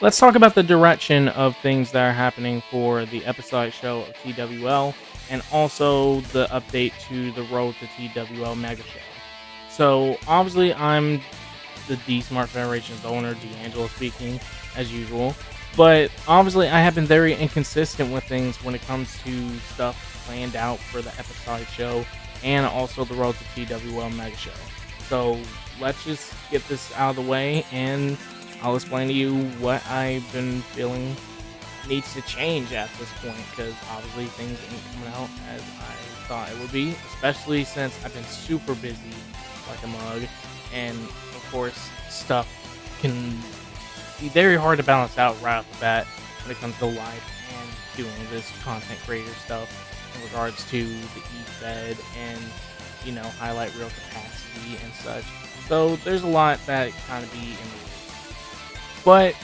let's talk about the direction of things that are happening for the episodic show of TWL and also the update to the Road to TWL Megashow. So, obviously, I'm the D Smart Federation's owner, D'Angelo speaking, as usual. But obviously, I have been very inconsistent with things when it comes to stuff planned out for the episodic show and also the Road to TWL Mega Show. So let's just get this out of the way and I'll explain to you what I've been feeling needs to change at this point because obviously things ain't coming out as I thought it would be, especially since I've been super busy like a mug, and of course, stuff can be very hard to balance out right off the bat when it comes to life and doing this content creator stuff in regards to the e-fed and highlight reel capacity and such. So there's a lot that kind of be in the but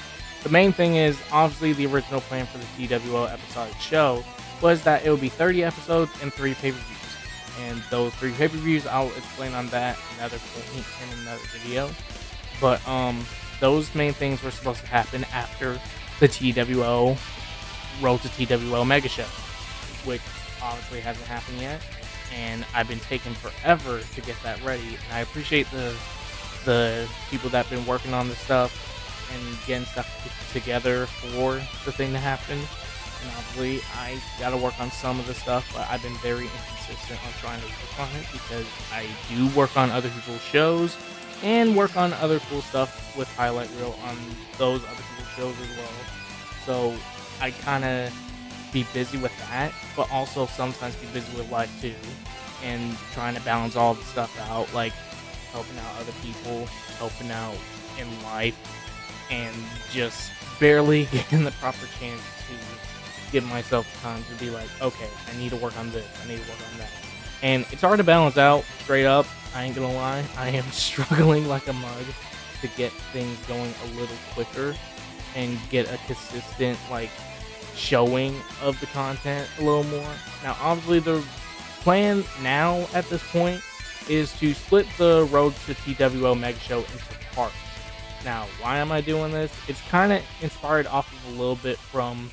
the main thing is, obviously, the original plan for the TWO episodic show was that it would be 30 episodes and 3 pay-per-views. And those 3 pay-per-views, I'll explain on that another point in another video. But those main things were supposed to happen after the TWO Road to TWO Mega Show, which obviously hasn't happened yet. And I've been taking forever to get that ready. And I appreciate the people that have been working on this stuff and getting stuff together for the thing to happen. And obviously, I gotta work on some of the stuff, but I've been very inconsistent on trying to work on it because I do work on other people's shows and work on other cool stuff with highlight reel on those other people's shows as well. So I kind of be busy with that, but also sometimes be busy with life too, and trying to balance all the stuff out, like helping out other people, helping out in life, and just barely getting the proper chance to give myself time to be like, okay, I need to work on this, I need to work on that. And it's hard to balance out, straight up, I ain't gonna lie. I am struggling like a mug to get things going a little quicker and get a consistent, showing of the content a little more. Now, obviously, the plan now at this point is to split the Road to TWO Mega Show into parts. Now, why am I doing this? It's kind of inspired off of a little bit from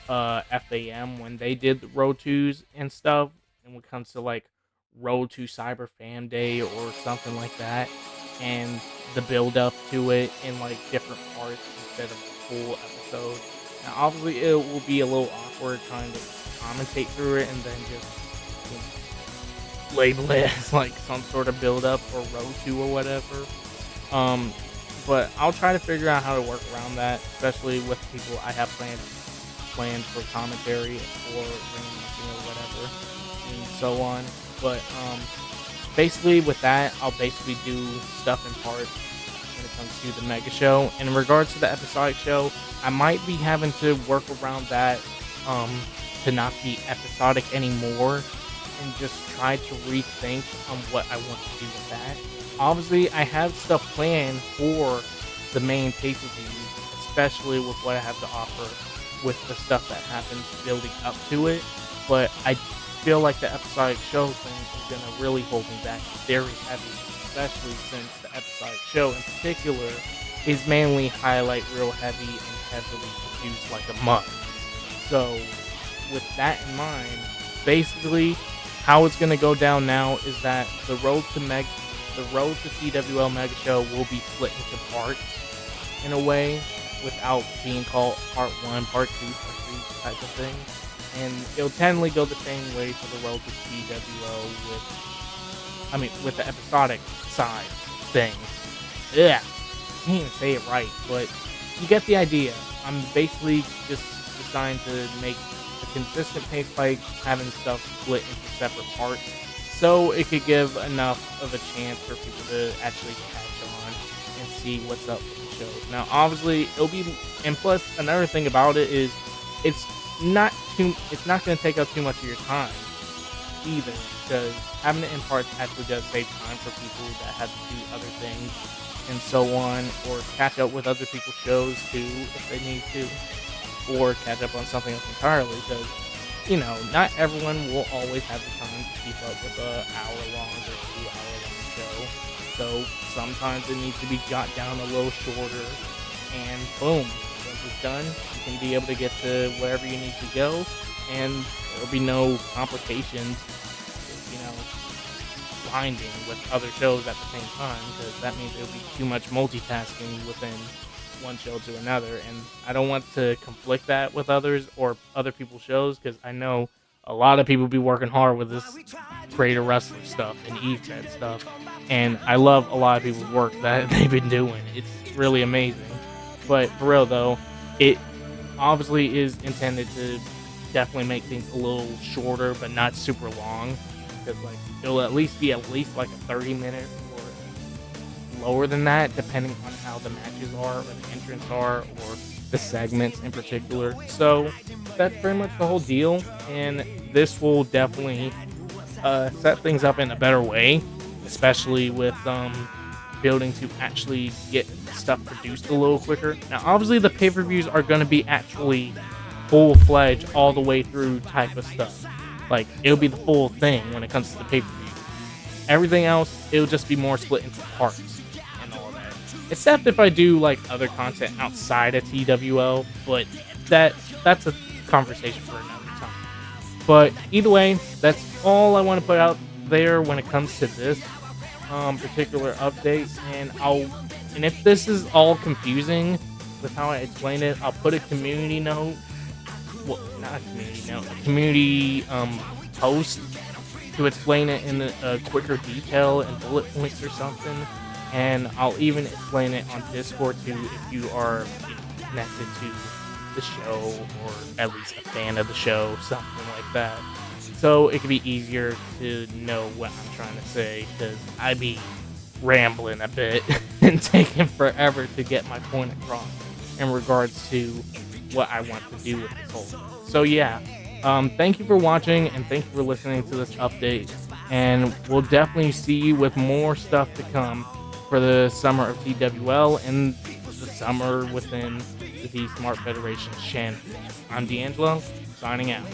FAM when they did the Road 2s and stuff, and when it comes to Road to Cyber Fan Day or something like that, and the build up to it in different parts instead of a full episode. Now, obviously, it will be a little awkward trying to commentate through it and then just label it as some sort of build up or Road 2 or whatever. But I'll try to figure out how to work around that, especially with people I have planned for commentary or ring or whatever, and so on. But basically with that, I'll basically do stuff in parts when it comes to the Mega Show. And in regards to the episodic show, I might be having to work around that to not be episodic anymore and just try to rethink on what I want to do with that. Obviously, I have stuff planned for the main pay-per-views, especially with what I have to offer with the stuff that happens building up to it. But I feel like the episodic show thing is going to really hold me back very heavy, especially since the episodic show in particular is mainly highlight reel heavy and heavily produced like a mug. So, with that in mind, basically, how it's going to go down now is that the Road to TWL Mega Show will be split into parts in a way without being called part 1, part 2, part 3 type of thing. And it'll technically go the same way for the Road to TWO with the episodic side thing. Yeah, I can't even say it right, but you get the idea. I'm basically just designed to make a consistent pace by having stuff split into separate parts, so it could give enough of a chance for people to actually catch on and see what's up with the show. Now, obviously, it'll be, and plus another thing about it is, it's not going to take up too much of your time either, because having it in parts actually does save time for people that have to do other things and so on, or catch up with other people's shows too if they need to, or catch up on something else entirely, because not everyone will always have the time to keep up with a hour-long or 2-hour-long show. So sometimes it needs to be jot down a little shorter, and boom, once is done, you can be able to get to wherever you need to go, and there'll be no complications, blinding with other shows at the same time, because that means there'll be too much multitasking within one show to another, and I don't want to conflict that with others or other people's shows, because I know a lot of people be working hard with this creator wrestler stuff and EFED stuff, and I love a lot of people's work that they've been doing. It's really amazing. But for real though, it obviously is intended to definitely make things a little shorter, but not super long, because like it'll at least be like a 30-minute or lower than that, depending on how the matches are or the entrants are or the segments in particular. So that's pretty much the whole deal, and this will definitely set things up in a better way, especially with building to actually get stuff produced a little quicker. Now, obviously, the pay-per-views are going to be actually full-fledged, all the way through type of stuff. Like, it'll be the full thing when it comes to the pay-per-view. Everything else, it'll just be more split into parts and all that. Except if I do, like, other content outside of TWL, but that's a conversation for another time. But either way, that's all I want to put out there when it comes to this particular update, and if this is all confusing with how I explain it, I'll put a community note, well, not a community note, a community post to explain it in a quicker detail and bullet points or something, and I'll even explain it on Discord too if you are connected to the show or at least a fan of the show, something like that. So it could be easier to know what I'm trying to say, because I be rambling a bit and taking forever to get my point across in regards to what I want to do with this whole thing. So yeah, thank you for watching and thank you for listening to this update, and we'll definitely see you with more stuff to come for the summer of TWL and the summer within the Smart Federation channel. I'm D'Angelo, signing out.